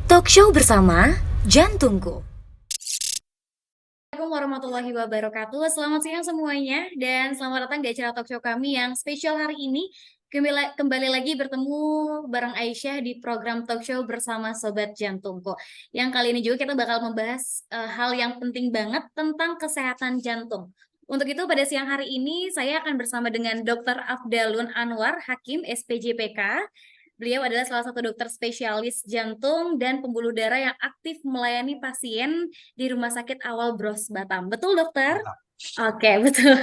Talk show bersama Jantungku. Assalamualaikum warahmatullahi wabarakatuh. Selamat siang semuanya dan selamat datang di acara talk show kami yang spesial hari ini. Kembali lagi bertemu bareng Aisyah di program talk show bersama Sobat Jantungku. Yang kali ini juga kita bakal membahas hal yang penting banget tentang kesehatan jantung. Untuk itu pada siang hari ini saya akan bersama dengan Dr. Afdalun Anwar, Hakim SPJPK. Beliau adalah salah satu dokter spesialis jantung dan pembuluh darah yang aktif melayani pasien di Rumah Sakit Awal Bros Batam. Betul, dokter? Mantap. Oke, betul.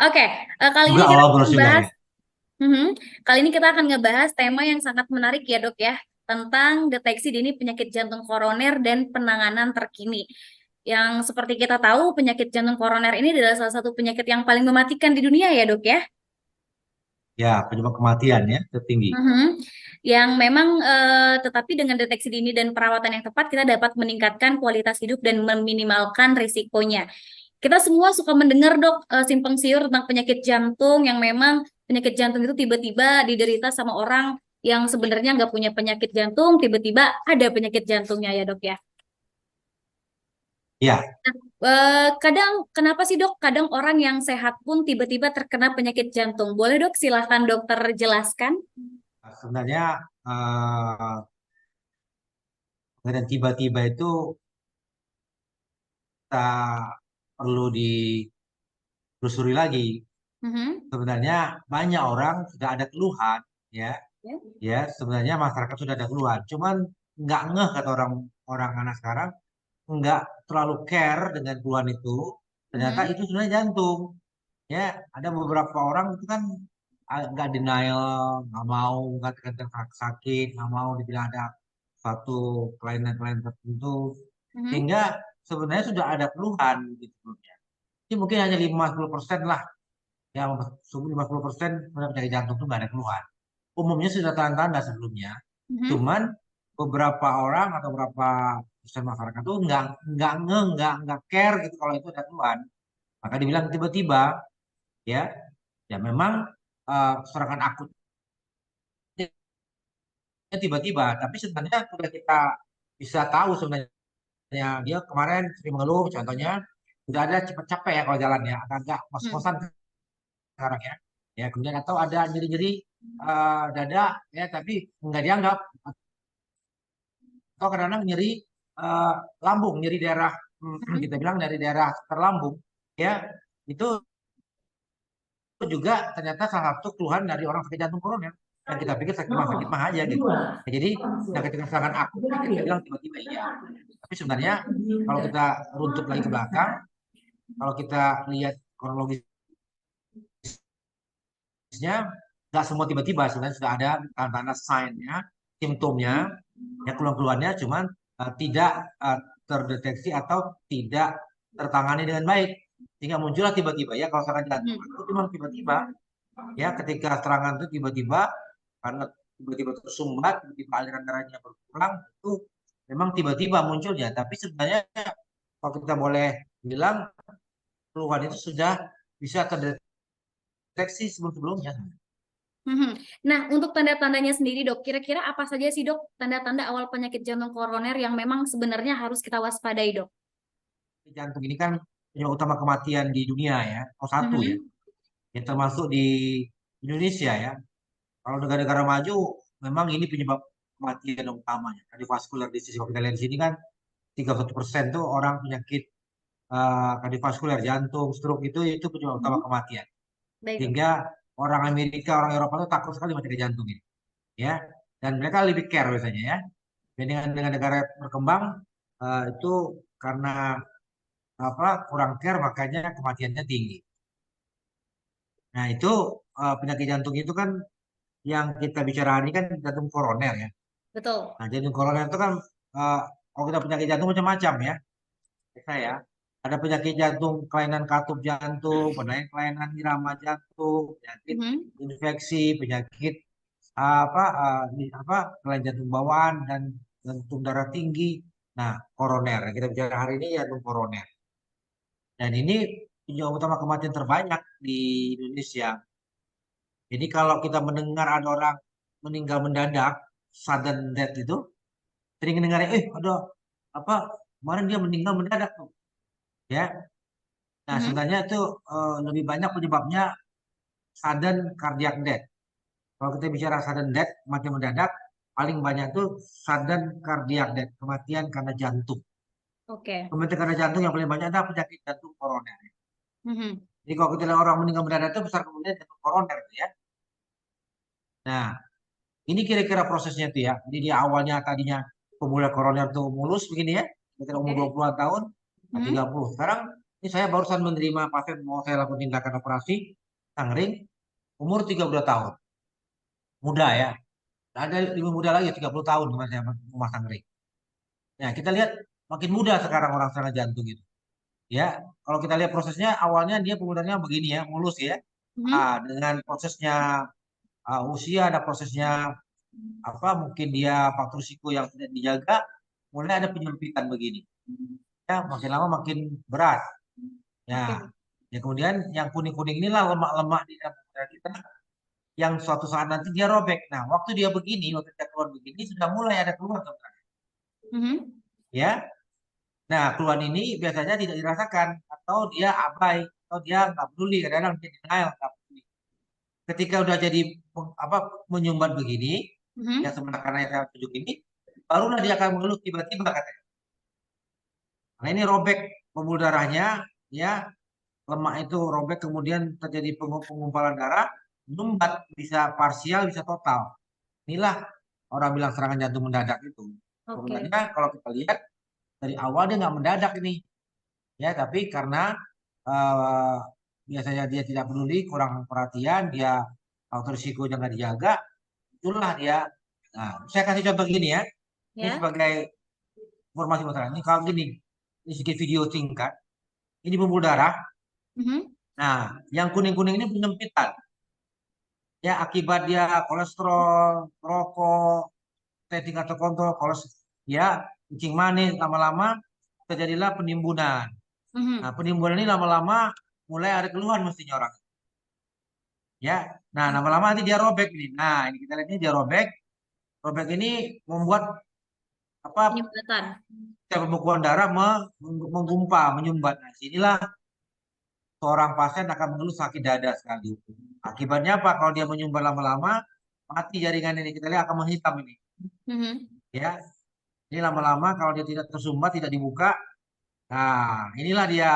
Oke, kali Juga ini kita awal akan bros juga membahas, ya. Mhm. Kali ini kita akan ngebahas tema yang sangat menarik ya, dok ya, tentang deteksi dini penyakit jantung koroner dan penanganan terkini. Yang seperti kita tahu, penyakit jantung koroner ini adalah salah satu penyakit yang paling mematikan di dunia ya, dok ya. Ya, penyebab kematian ya tertinggi. Yang memang tetapi dengan deteksi dini dan perawatan yang tepat kita dapat meningkatkan kualitas hidup dan meminimalkan risikonya. Kita semua suka mendengar dok simpang siur tentang penyakit jantung yang memang penyakit jantung itu tiba-tiba diderita sama orang yang sebenarnya nggak punya penyakit jantung, tiba-tiba ada penyakit jantungnya ya dok ya. Ya, Kadang kenapa sih dok? Kadang orang yang sehat pun tiba-tiba terkena penyakit jantung. Boleh dok, silahkan dokter jelaskan. sebenarnya eh dan tiba-tiba itu kita perlu ditelusuri lagi. Mhm. Sebenarnya banyak orang sudah ada keluhan, ya, Ya. ya. Sebenarnya masyarakat sudah ada keluhan, cuman nggak ngeh kata orang anak sekarang, nggak terlalu care dengan keluhan itu. Ternyata Mhm. itu sebenarnya jantung. Ya, ada beberapa orang itu kan nggak denial, nggak mau katakan sakit, nggak mau dibilang ada suatu kelainan-kelainan tertentu, Mhm. sehingga sebenarnya sudah ada keluhan gitu sebelumnya. Ini mungkin hanya 50% lah, ya 50% penyakit jantung itu nggak ada keluhan. Umumnya sudah tanda-tanda sebelumnya, Mhm. cuman beberapa orang atau beberapa persen masyarakat tuh nggak care gitu kalau itu ada keluhan. Maka dibilang tiba-tiba, ya. Ya memang serangan akutnya tiba-tiba, tapi sebenarnya sudah kita bisa tahu sebenarnya dia kemarin sering mengeluh, contohnya sudah ada cepat capek ya kalau jalan ya, agak Mhm. ngos-ngosan sekarang ya. Ya kemudian atau ada nyeri-nyeri dada ya, tapi nggak dianggap, atau kadang-kadang nyeri eh, lambung, nyeri daerah Mhm. kita bilang dari daerah terlambung ya, itu juga ternyata salah satu keluhan dari orang sakit jantung koroner yang kita pikir sakit mah aja gitu. Nah, jadi nah, ketika serangan akut ini kita bilang tiba-tiba iya. Tapi sebenarnya kalau kita runtut lagi ke belakang, kalau kita lihat kronologisnya, nggak semua tiba-tiba sebenarnya sudah ada tanda-tanda sign-nya, simptomnya, ya keluhan-keluhannya, cuman tidak terdeteksi atau tidak tertangani dengan baik, sehingga muncullah tiba-tiba ya kalau serangan jantung Mhm. itu cuma tiba-tiba. Ya ketika serangan itu tiba-tiba karena tiba-tiba tersumbat, tiba-tiba aliran darahnya berkurang, itu memang tiba-tiba munculnya. Tapi sebenarnya kalau kita boleh bilang keluhan itu sudah bisa terdeteksi sebelum-sebelumnya. Mhm. Nah, untuk tanda-tandanya sendiri, dok, kira-kira apa saja sih, dok, tanda-tanda awal penyakit jantung koroner yang memang sebenarnya harus kita waspadai, dok? Jantung ini kan penyebab utama kematian di dunia ya, nomor satu ya, Mhm. ya termasuk di Indonesia ya. Kalau negara-negara maju memang ini penyebab kematian utamanya. Kardiovaskular disease, kalau kita lihat di sini kan 31% tuh orang penyakit kardiovaskuler, jantung, stroke itu penyebab utama Mhm. kematian. Baik, dok. Sehingga orang Amerika, orang Eropa itu takut sekali mati ke jantung ini, ya. Dan mereka lebih care biasanya ya. Dan dengan negara berkembang itu karena apa kurang care makanya kematiannya tinggi. Nah itu penyakit jantung itu kan yang kita bicara ini kan jantung koroner ya. Betul. Nah jantung koroner itu kan eh, kalau kita penyakit jantung macam-macam ya. Saya ada penyakit jantung, kelainan katup jantung, kelainan irama jantung, penyakit Mhm. infeksi, penyakit kelainan jantung bawaan dan jantung darah tinggi. Nah, koroner. Kita bicara hari ini jantung koroner. Dan ini penyebab utama kematian terbanyak di Indonesia. Jadi kalau kita mendengar ada orang meninggal mendadak, sudden death itu, sering dengar ada apa kemarin dia meninggal mendadak tuh, ya. Nah, Mhm. sebenarnya itu lebih banyak penyebabnya sudden cardiac death. Kalau kita bicara sudden death, kematian mendadak, paling banyak tuh sudden cardiac death, kematian karena jantung. Oke. Kematian karena jantung yang paling banyak adalah penyakit jantung koroner. Mhm. Jadi kalau kita lihat orang meninggal mendadak itu besar kemungkinan jantung koroner, ya. Nah, ini kira-kira prosesnya tuh, ya. Jadi dia awalnya tadinya pemula koroner tuh mulus begini, ya. Kira umur Oke. 20-an tahun, Mhm. 30. Sekarang ini saya barusan menerima pasien mau saya lakukan tindakan operasi tangring umur 32 tahun. Muda, ya. Ada lebih muda lagi 30 tahun kemarin saya memasang ring. Nah, kita lihat makin muda sekarang orang serangan jantung itu. Ya, kalau kita lihat prosesnya awalnya dia penggunaannya begini, ya, mulus, ya. Mhm. Dengan prosesnya usia, ada prosesnya apa mungkin dia faktor risiko yang tidak dijaga, mulai ada penyempitan begini. Ya, makin lama makin berat. Ya, Oke. ya kemudian yang kuning-kuning inilah lemak-lemak di dalam darah kita yang suatu saat nanti dia robek. Nah, waktu dia begini, waktu dia keluar begini sudah mulai ada keluar, teman-teman. Mhm. Ya. Nah, keluhan ini biasanya tidak dirasakan atau dia abai atau dia nggak peduli, kadang-kadang dia denial, nggak peduli. Ketika udah jadi apa menyumbat begini, yang Mhm. sebelah kanan yang saya tunjuk ini, barulah dia akan mengeluh tiba-tiba katanya. Nah, ini robek pembuluh darahnya, ya, lemak itu robek kemudian terjadi penggumpalan darah, menyumbat bisa parsial bisa total. Inilah orang bilang serangan jantung mendadak itu. Oke. Sebenarnya kalau kita lihat dari awal dia nggak mendadak ini, ya, tapi karena eh, biasanya dia tidak peduli, kurang perhatian, dia faktor risiko jangan dijaga, itulah dia. Nah, saya kasih contoh gini, ya, ini Ya. sebagai informasi masyarakat. Ini kalau gini, ini sedikit video singkat. Ini pembuluh darah. Mhm. Nah, yang kuning-kuning ini penyempitan. Ya, akibat dia kolesterol, rokok, setting atau kontrol, ya, kencing manis, lama-lama terjadilah penimbunan. Nah, Mhm. penimbunan ini lama-lama mulai ada keluhan mestinya orang. Ya, nah lama-lama nanti dia robek ini. Nah, ini kita lihat ini dia robek. Robek ini membuat apa? Penyumbatan. Pembekuan darah menggumpal, menyumbat. Nah, sinilah seorang pasien akan mengeluh sakit dada sekali. Akibatnya apa? Kalau dia menyumbat lama-lama, mati jaringan ini. Kita lihat akan menghitam ini. Mhm. Ya, ini lama-lama kalau dia tidak tersumbat, tidak dibuka. Nah, inilah dia.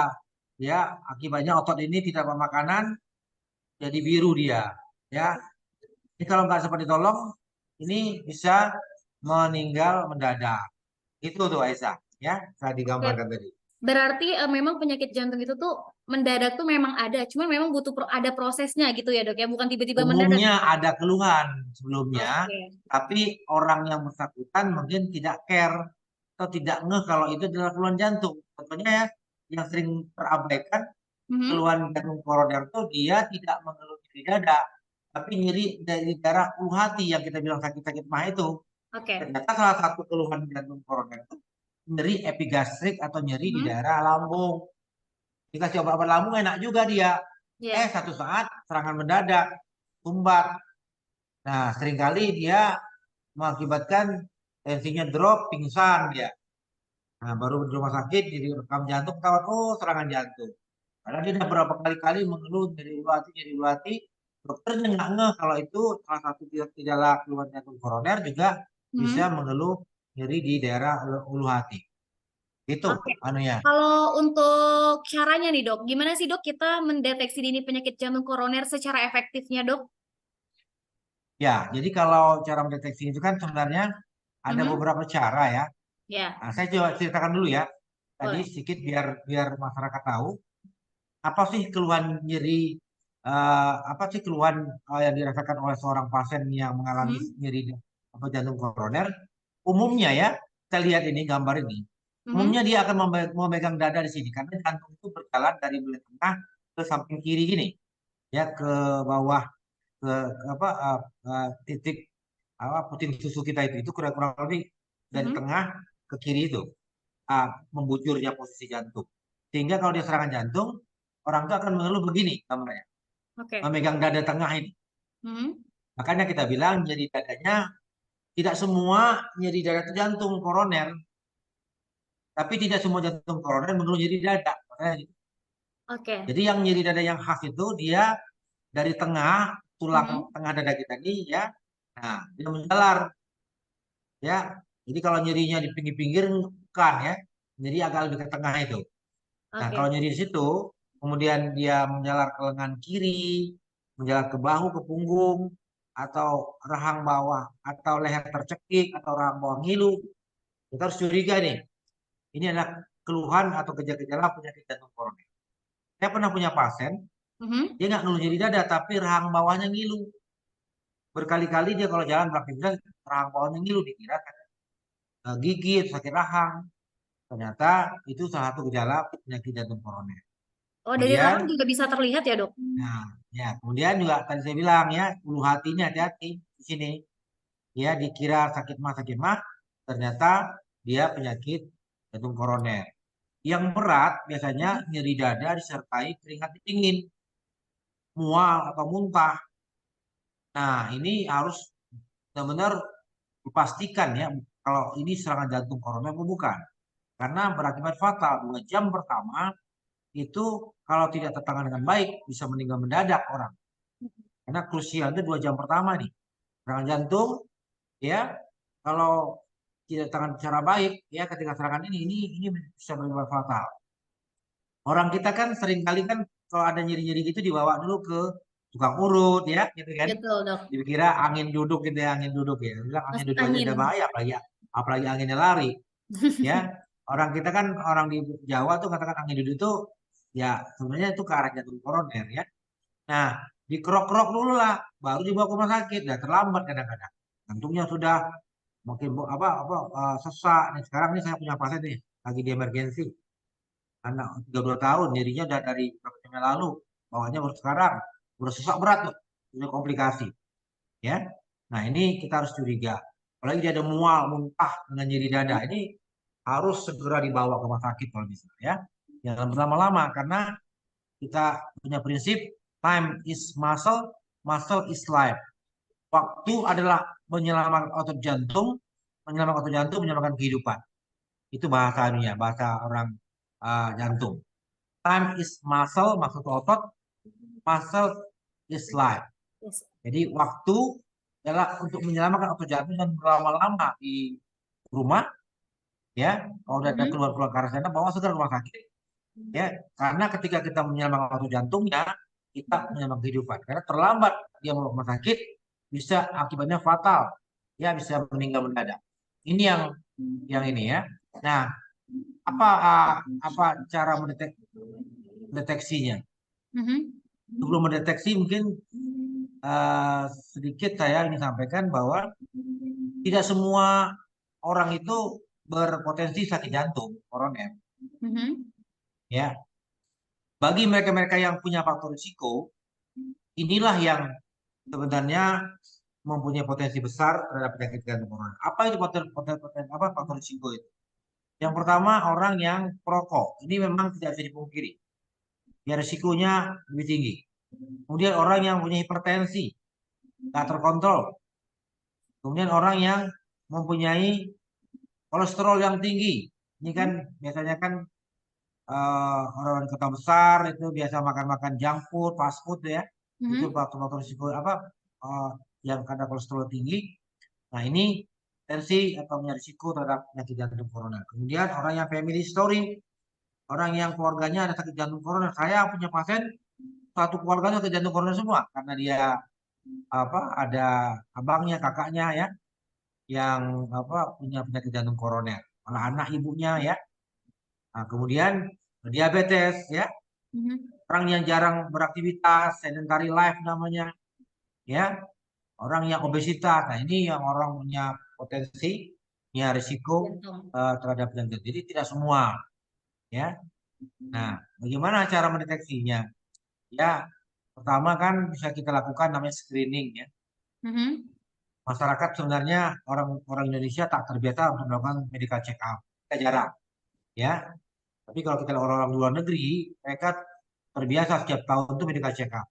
Ya, akibatnya otot ini tidak bermakanan, jadi biru dia. Ya, ini kalau nggak sempat ditolong, ini bisa meninggal mendadak. Itu tuh Aisyah, ya, saya Oke. digambarkan tadi. Berarti memang penyakit jantung itu tuh mendadak tuh memang ada, cuman memang butuh ada prosesnya gitu ya dok ya, bukan tiba-tiba mendadak. Umumnya ada keluhan sebelumnya, Oke. tapi orang yang bersangkutan mungkin tidak care atau tidak ngeh kalau itu adalah keluhan jantung. Contohnya, ya, yang sering terabaikan Mhm. keluhan jantung koroner itu dia tidak mengeluh nyeri dada, tapi nyeri dari daerah ulu hati yang kita bilang sakit-sakit mah itu. Oke. Ternyata salah satu keluhan jantung koroner itu nyeri epigastrik atau nyeri di Mhm. daerah lambung. Dikasih obat lambung enak juga dia. Ya. Satu saat serangan mendadak, sumbat. Nah, seringkali dia mengakibatkan tensinya drop, pingsan dia. Nah, baru di rumah sakit, jadi rekam jantung, ketahuan, oh serangan jantung. Karena dia udah berapa kali-kali mengeluh nyeri ulu hati. Dokternya nggak ngeh kalau itu salah satu gejala keluhan jantung koroner juga bisa Mhm. mengeluh nyeri di daerah ulu hati. Itu Oke. anunya. Kalau untuk caranya nih dok, gimana sih dok kita mendeteksi dini penyakit jantung koroner secara efektifnya dok? Ya, jadi kalau cara mendeteksi itu kan sebenarnya ada Mhm. beberapa cara, ya. Ya, Nah, saya coba ceritakan dulu, ya. Tadi boleh. sedikit biar biar masyarakat tahu apa sih keluhan nyeri, apa sih keluhan yang dirasakan oleh seorang pasien yang mengalami Mhm. nyeri apa jantung koroner. Umumnya, ya, kita lihat ini gambar ini. Umumnya Mhm. dia akan memegang dada di sini karena jantung itu berjalan dari belah tengah ke samping kiri gini, ya, ke bawah, ke apa titik apa puting susu kita itu kurang lebih dari Mhm. tengah ke kiri itu, membujurnya posisi jantung. Sehingga kalau dia serangan jantung, orang itu akan mengeluh begini namanya, Oke. memegang dada tengah ini. Mhm. Makanya kita bilang jadi dadanya tidak semua nyeri dada itu jantung koroner, tapi tidak semua jantung koroner mengeluh nyeri dada. Makanya gitu. Oke. Jadi yang nyeri dada yang khas itu dia dari tengah tulang Mhm. tengah dada kita ini ya, nah dia menjalar ya. Jadi kalau nyerinya di pinggir-pinggir bukan ya, nyeri agak lebih ke tengah itu. Nah kalau Oke. nyeri di situ, kemudian dia menjalar ke lengan kiri, menjalar ke bahu, ke punggung, atau rahang bawah, atau leher tercekik, atau rahang bawah ngilu, kita harus curiga nih. Ini adalah keluhan atau gejala-gejala penyakit jantung koroner. Saya pernah punya pasien, Mhm. dia nggak ngeluh nyeri dada, tapi rahang bawahnya ngilu. Berkali-kali dia kalau jalan beraktivitas, rahang bawahnya ngilu, dikira gigit, sakit rahang. Ternyata itu salah satu gejala penyakit jantung koroner. Oh, dari Kemudian, rahang juga bisa terlihat ya, Dok? nah, ya, kemudian juga tadi saya bilang ya, ulu hati ini hati-hati di sini. Ya, dikira sakit mah, ternyata dia penyakit jantung koroner. Yang berat biasanya Mhm. nyeri dada disertai keringat dingin, mual atau muntah. Nah, ini harus benar-benar dipastikan ya, kalau ini serangan jantung koroner atau bukan. Karena berakibat fatal 2 jam pertama itu kalau tidak tertangani dengan baik bisa meninggal mendadak orang. Karena krusial itu 2 jam pertama nih. Serangan jantung ya kalau tidak tangan secara baik ya ketika serangan ini bisa berakibat fatal. Orang kita kan sering kali kan kalau ada nyeri-nyeri gitu dibawa dulu ke tukang urut ya gitu kan. Betul, Dok. Dikira angin duduk gitu ya, angin duduk ya. Bilang angin Masuk duduk aja angin. udah bahaya apalagi anginnya lari ya. Orang kita kan orang di Jawa tuh katakan angin duduk itu ya sebenarnya itu ke arah jantung koroner ya. Nah, dikerok-kerok dulu lah, baru dibawa ke rumah sakit. Nah, terlambat kadang-kadang. Jantungnya sudah makin sesak. Nih, sekarang nih saya punya pasien nih, lagi di emergensi. Anak 32 tahun, nyerinya udah dari beberapa jam yang lalu. Bawahnya baru sekarang. Udah sesak berat tuh, udah komplikasi. Ya, nah ini kita harus curiga. Apalagi dia ada mual, muntah dengan nyeri dada. Ini harus segera dibawa ke rumah sakit kalau bisa ya. Jangan berlama-lama karena kita punya prinsip time is muscle, muscle is life. Waktu adalah menyelamatkan otot jantung, menyelamatkan kehidupan. Itu bahasanya, bahasa orang jantung. Time is muscle, maksud otot, muscle is life. Yes. Jadi waktu adalah untuk menyelamatkan otot jantung dan berlama-lama di rumah, ya. Kalau udah ada Mhm. keluar-keluar ke arah sana, bawa segera ke rumah sakit. Ya, karena ketika kita menyelamatkan otot jantungnya, kita menyelamatkan kehidupan. Karena terlambat dia mau ke rumah sakit, bisa akibatnya fatal, ya bisa meninggal mendadak. Ini yang ini ya. Nah, apa cara mendeteksinya? Mhm. Sebelum mendeteksi mungkin sedikit saya ingin sampaikan bahwa tidak semua orang itu berpotensi sakit jantung koroner. Mhm. Ya, bagi mereka-mereka yang punya faktor risiko, inilah yang sebenarnya mempunyai potensi besar terhadap penyakit jantung koroner. Apa itu faktor risiko itu? Yang pertama orang yang perokok. Ini memang tidak bisa dipungkiri. Ya risikonya lebih tinggi. Kemudian orang yang punya hipertensi, tak terkontrol. Kemudian orang yang mempunyai kolesterol yang tinggi. Ini kan biasanya kan orang di kota besar itu biasa makan-makan junk food, fast food ya. Itu Mhm. faktor-faktor risiko apa yang ada kolesterol tinggi. Nah, ini tensi atau punya risiko terhadap penyakit jantung koroner. Kemudian orang yang family history, orang yang keluarganya ada sakit jantung koroner. Saya punya pasien satu keluarganya sakit jantung koroner semua karena dia ada abangnya, kakaknya ya yang punya penyakit jantung koroner. Malah anak ibunya ya. Nah, kemudian diabetes ya, Mhm. orang yang jarang beraktivitas, sedentary life namanya ya, orang yang obesitas. Nah, ini yang orang punya potensi, punya risiko Jantung. terhadap penyakit. Jadi tidak semua ya. Nah, bagaimana cara mendeteksinya? Ya, pertama kan bisa kita lakukan namanya screening ya. Mhm. Masyarakat sebenarnya orang Indonesia tak terbiasa untuk melakukan medical check up. Kita jarang ya. Tapi kalau kita lihat orang-orang luar negeri, mereka terbiasa setiap tahun itu medical check up.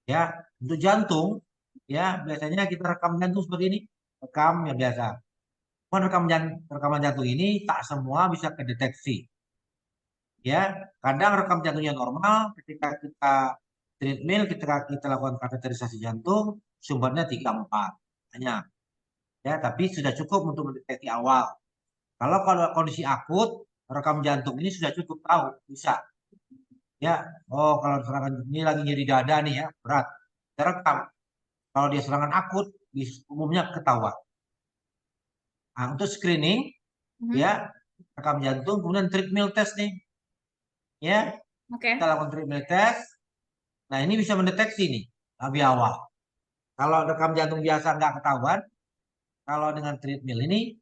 Ya, untuk jantung, ya biasanya kita rekam jantung seperti ini. rekam yang biasa. Cuman rekaman jantung ini tak semua bisa kedeteksi. Ya, kadang rekam jantungnya normal, ketika kita treadmill, ketika kita lakukan kateterisasi jantung, sumbernya 3-4 hanya. Ya, tapi sudah cukup untuk mendeteksi awal. Kalau kondisi akut, rekam jantung ini sudah cukup tahu, bisa. Ya, oh kalau serangan ini lagi nyeri dada nih ya, berat. Kita rekam. Kalau dia serangan akut, umumnya ketahuan. Nah, untuk screening, Mhm. ya, rekam jantung, kemudian treadmill test nih. Ya, Oke. kita lakukan treadmill test. Nah, ini bisa mendeteksi nih, lebih awal. Kalau rekam jantung biasa nggak ketahuan, kalau dengan treadmill ini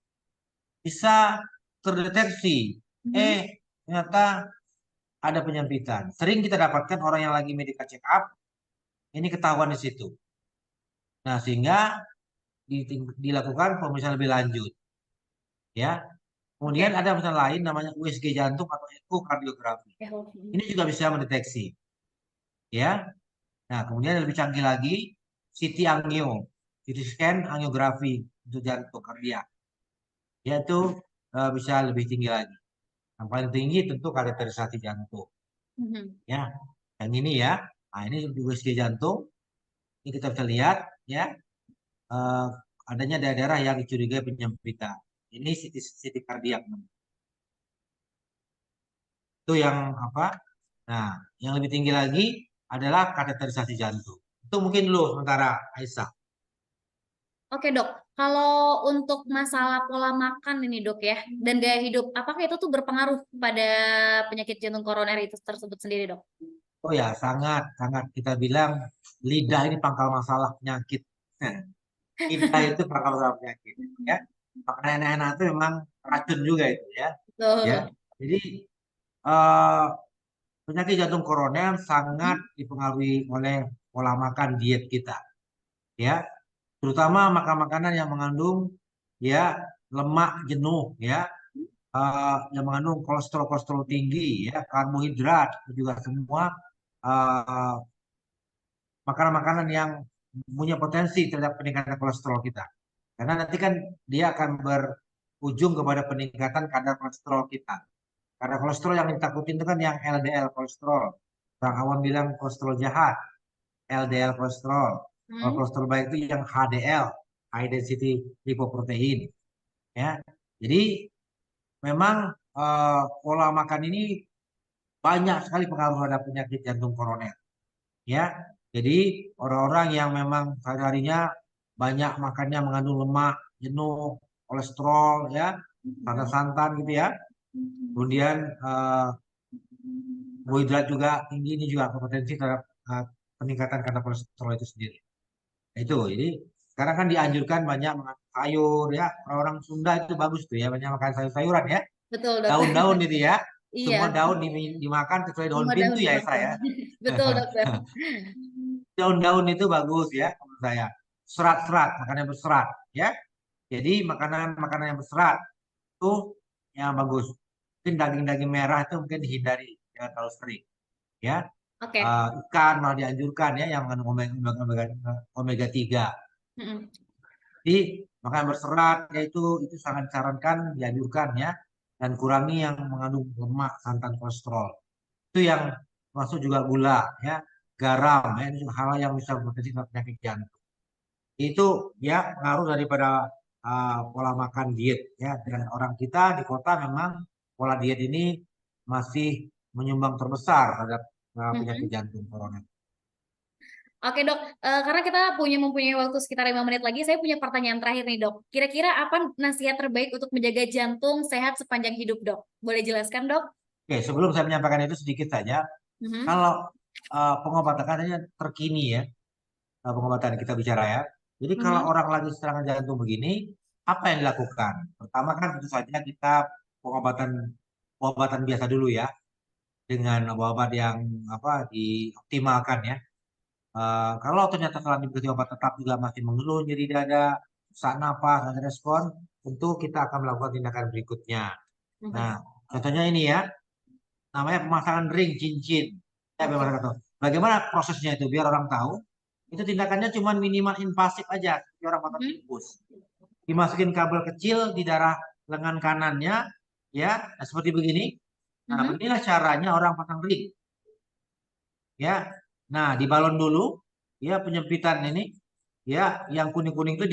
bisa terdeteksi. Mhm. Ternyata ada penyempitan. Sering kita dapatkan orang yang lagi medical check up, ini ketahuan di situ. Nah, sehingga dilakukan pemeriksaan lebih lanjut. Ya, kemudian Oke. ada pemeriksaan lain namanya USG jantung atau ekokardiografi. Ini juga bisa mendeteksi. Ya, nah kemudian yang lebih canggih lagi CT angio, CT scan angiografi untuk jantung kardiak. Yaitu bisa lebih tinggi lagi. Yang paling tinggi tentu kateterisasi jantung. Mhm. Ya, yang ini ya. Nah, ini USG jantung. Ini kita bisa lihat ya eh, adanya daerah-daerah yang dicurigai penyempitan. Ini CT kardiak. Itu yang apa? Nah, yang lebih tinggi lagi adalah kateterisasi jantung. Itu mungkin dulu sementara Aisyah. Oke dok, kalau untuk masalah pola makan ini dok ya, dan gaya hidup, apakah itu tuh berpengaruh pada penyakit jantung koroner itu tersebut sendiri dok? Oh ya, sangat, sangat kita bilang lidah ini pangkal masalah penyakit. Lidah itu pangkal masalah penyakit. Ya, makanan enak-enak itu memang racun juga itu ya. Ya, Betul. jadi eh, penyakit jantung koroner sangat dipengaruhi oleh pola makan diet kita. Ya, terutama makan makanan yang mengandung ya lemak jenuh ya yang mengandung kolesterol tinggi ya karbohidrat juga semua eh, makanan-makanan yang punya potensi terhadap peningkatan kolesterol kita karena nanti kan dia akan berujung kepada peningkatan kadar kolesterol kita karena kolesterol yang ditakutin itu kan yang LDL kolesterol orang awam bilang kolesterol jahat LDL kolesterol kalau Hmm. kolesterol baik itu yang HDL high density lipoprotein ya jadi memang pola makan ini banyak sekali pengaruh terhadap penyakit jantung koroner. Ya, jadi orang-orang yang memang sehari-harinya banyak makannya mengandung lemak, jenuh, kolesterol, ya, santan-santan gitu ya. Kemudian karbohidrat juga tinggi ini juga berpotensi terhadap peningkatan kadar kolesterol itu sendiri. Nah, itu, jadi sekarang kan dianjurkan banyak makan sayur ya. Orang-orang Sunda itu bagus tuh ya, banyak makan sayur-sayuran ya. Betul dok. Daun-daun itu ya. Semua Iya, daun dimakan kecuali daun semua pintu daun ya Esa dimakan. ya. Betul dokter. Daun-daun itu bagus ya menurut saya. Serat-serat, makanan yang berserat ya. Jadi makanan-makanan yang berserat itu yang bagus. Mungkin daging-daging merah itu mungkin dihindari jangan terlalu sering ya. Oke. Ikan malah dianjurkan ya yang mengandung omega 3. Mm-mm. Jadi makanan berserat yaitu itu sangat disarankan dianjurkan ya dan kurangi yang mengandung lemak, santan, kolesterol. Itu yang masuk juga gula ya, garam ya ini juga hal yang bisa berpotensi terhadap penyakit jantung. Itu ya pengaruh daripada pola makan diet ya dan orang kita di kota memang pola diet ini masih menyumbang terbesar terhadap penyakit Mhm. jantung koroner. Oke dok, karena kita mempunyai waktu sekitar 5 menit lagi, saya punya pertanyaan terakhir nih dok. Kira-kira apa nasihat terbaik untuk menjaga jantung sehat sepanjang hidup dok? Boleh jelaskan dok? Oke, sebelum saya menyampaikan itu sedikit saja, Mhm. kalau pengobatan katanya terkini ya, pengobatan kita bicara ya. Jadi kalau Mhm. orang lagi serangan jantung begini, apa yang dilakukan? Pertama kan tentu saja kita pengobatan pengobatan biasa dulu ya, dengan obat-obat yang apa dioptimalkan ya. Kalau ternyata setelah diberi obat tetap juga masih mengeluh nyeri dada, sesak napas, ada respon, tentu kita akan melakukan tindakan berikutnya. Nah, Mhm. contohnya ini ya, namanya pemasangan ring cincin. Ya, Oke. bagaimana prosesnya itu biar orang tahu. Itu tindakannya cuma minimal invasif aja, seperti orang potong Mhm. infus. dimasukin kabel kecil di daerah lengan kanannya, ya, nah, seperti begini. Nah, Mhm. beginilah caranya orang pasang ring, ya. Nah, dibalon dulu, ya penyempitan ini, ya, yang kuning-kuning itu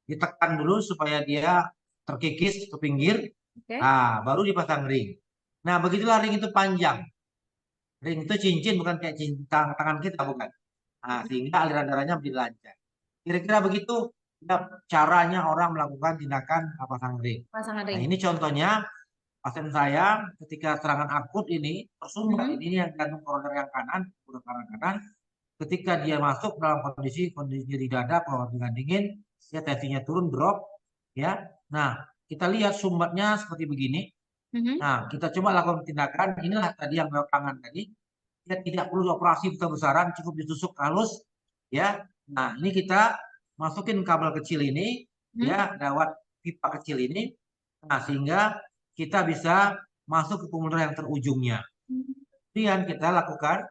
ditekan dulu supaya dia terkikis ke pinggir. Oke. Nah, baru dipasang ring. Nah, begitulah ring itu panjang. Ring itu cincin, bukan kayak cincin tangan kita, bukan. Nah, sehingga aliran darahnya menjadi lancar. Kira-kira begitu ya, caranya orang melakukan tindakan pasang ring. Pasangan Nah, ring. ini contohnya pasien saya ketika serangan akut ini tersumbat, Mhm. ini yang jantung koroner yang kanan, udah kanan, ketika dia masuk dalam kondisi di dada, pengambilan dingin, ya tensinya turun, drop, ya. Nah, kita lihat sumbatnya seperti begini. Mhm. Nah, kita coba lakukan tindakan. Inilah tadi yang lewat tangan tadi. Ya tidak perlu operasi besar-besaran, cukup ditusuk halus, ya. Nah, ini kita masukin kabel kecil ini, Mhm. ya, lewat pipa kecil ini. Nah, sehingga kita bisa masuk ke pembuluh yang terujungnya. Kemudian kita lakukan.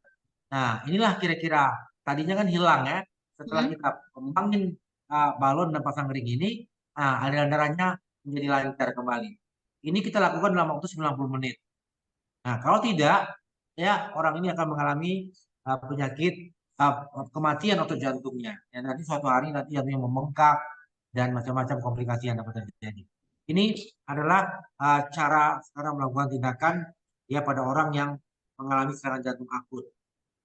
Nah, inilah kira-kira tadinya kan hilang ya. Setelah Mhm. kita kembangin balon dan pasang ring ini, aliran darahnya menjadi lancar kembali. Ini kita lakukan dalam waktu 90 menit. Nah, kalau tidak, ya orang ini akan mengalami penyakit kematian otot jantungnya. Ya, nanti suatu hari nanti jantungnya membengkak dan macam-macam komplikasi yang dapat terjadi. Ini adalah cara sekarang melakukan tindakan ya pada orang yang mengalami serangan jantung akut.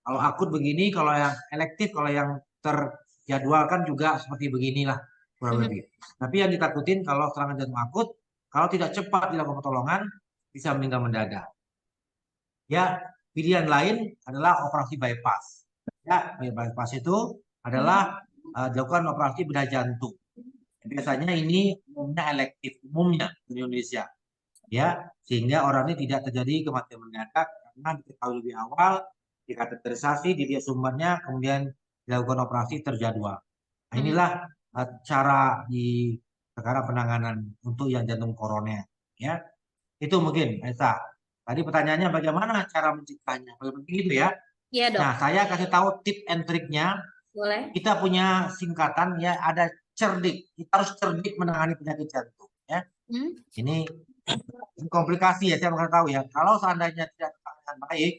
Kalau akut begini, kalau yang elektif, kalau yang terjadwalkan juga seperti beginilah kurang Mhm. lebih. Tapi yang ditakutin kalau serangan jantung akut, kalau tidak cepat dilakukan pertolongan, bisa meninggal mendadak. Ya, pilihan lain adalah operasi bypass. Ya, bypass itu adalah dilakukan operasi bedah jantung. Biasanya ini umumnya elektif, umumnya di Indonesia. Ya, sehingga orang ini tidak terjadi kematian mendadak karena diketahui lebih awal, dikateterisasi, dilihat sumbernya, kemudian dilakukan operasi terjadwal. Nah, Mhm. inilah cara di sekarang penanganan untuk yang jantung koroner. Ya, itu mungkin, Esa. Tadi pertanyaannya bagaimana cara mencegahnya? Paling penting itu ya. Iya, Dok. Nah, saya kasih tahu tip and triknya. Boleh. Kita punya singkatan ya, ada cerdik. Kita harus cerdik menangani penyakit jantung. Ya, Hmm? ini komplikasi ya, saya mau tahu ya. Kalau seandainya tidak ditangani dengan baik,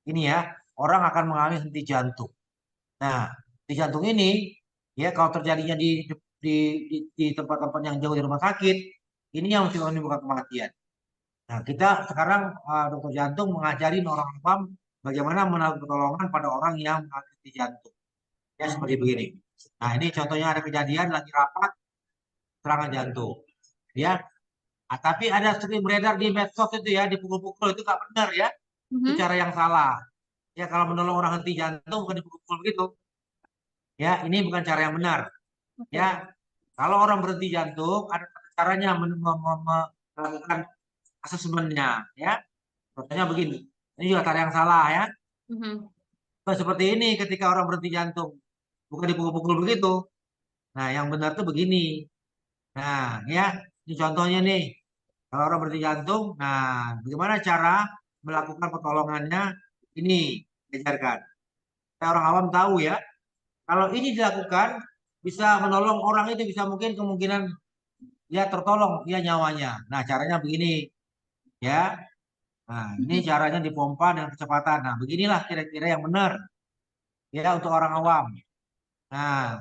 ini ya, orang akan mengalami henti jantung. Nah, henti jantung ini ya kalau terjadinya di tempat-tempat yang jauh dari rumah sakit, ini yang menimbulkan kematian. Nah, kita sekarang dokter jantung mengajarin orang awam bagaimana melakukan pertolongan pada orang yang mengalami jantung. Ya seperti begini. Nah, ini contohnya ada kejadian lagi rapat serangan jantung. Ya, tapi ada sering beredar di medsos itu ya, dipukul-pukul itu nggak benar ya. Itu Mhm. cara yang salah. Ya, kalau menolong orang henti jantung bukan dipukul-pukul begitu. Ya, ini bukan cara yang benar. Ya, Oke. kalau orang berhenti jantung ada caranya melakukan asesmennya. Ya, contohnya begini. Ini juga cara yang salah ya. Mhm. Seperti ini ketika orang berhenti jantung. Bukan dipukul-pukul begitu. Nah, yang benar tuh begini. Nah, ya, ini contohnya nih. Kalau orang berhenti jantung, nah bagaimana cara melakukan pertolongannya? Ini diajarkan. Kita orang awam tahu ya. Kalau ini dilakukan, bisa menolong orang itu bisa mungkin kemungkinan dia tertolong dia nyawanya. Nah, caranya begini ya. Nah, ini Mhm. caranya dipompa dengan kecepatan. Nah, beginilah kira-kira yang benar ya untuk orang awam. Nah,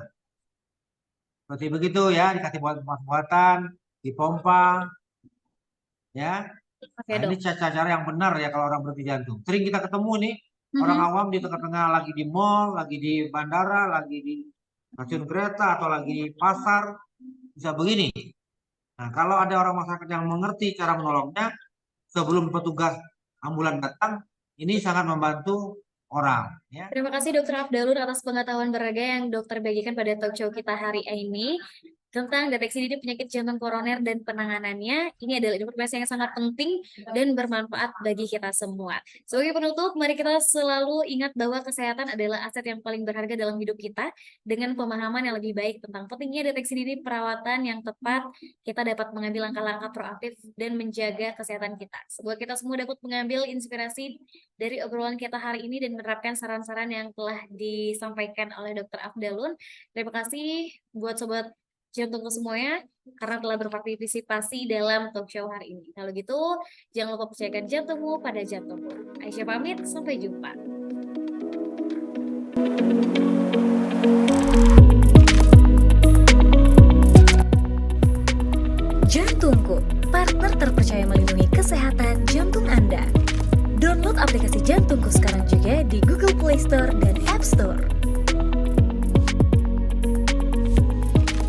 seperti begitu ya, dikasih buat-buatan, dipompa, ya. Oke, Nah, ini Dok. cara-cara yang benar ya kalau orang berhenti jantung. Sering kita ketemu nih, orang Mhm. awam di tengah-tengah lagi di mall, lagi di bandara, lagi di stasiun kereta, atau lagi di pasar, bisa begini. Nah, kalau ada orang masyarakat yang mengerti cara menolongnya, sebelum petugas ambulan datang, ini sangat membantu orang. Ya. Terima kasih Dokter Afdalun atas pengetahuan berharga yang dokter bagikan pada talk show kita hari ini tentang deteksi dini penyakit jantung koroner dan penanganannya. Ini adalah informasi yang sangat penting dan bermanfaat bagi kita semua. Sebagai penutup, mari kita selalu ingat bahwa kesehatan adalah aset yang paling berharga dalam hidup kita. Dengan pemahaman yang lebih baik tentang pentingnya deteksi dini perawatan yang tepat, kita dapat mengambil langkah-langkah proaktif dan menjaga kesehatan kita. Semoga kita semua dapat mengambil inspirasi dari obrolan kita hari ini dan menerapkan saran-saran yang telah disampaikan oleh Dr. Afdalun. Terima kasih buat Sobat Jantungku semuanya karena telah berpartisipasi dalam talk show hari ini. Kalau gitu, jangan lupa percayakan jantungmu pada jantungku. Aisyah pamit, sampai jumpa. Jantungku, partner terpercaya melindungi kesehatan jantung Anda. Download aplikasi Jantungku sekarang juga di Google Play Store dan App Store.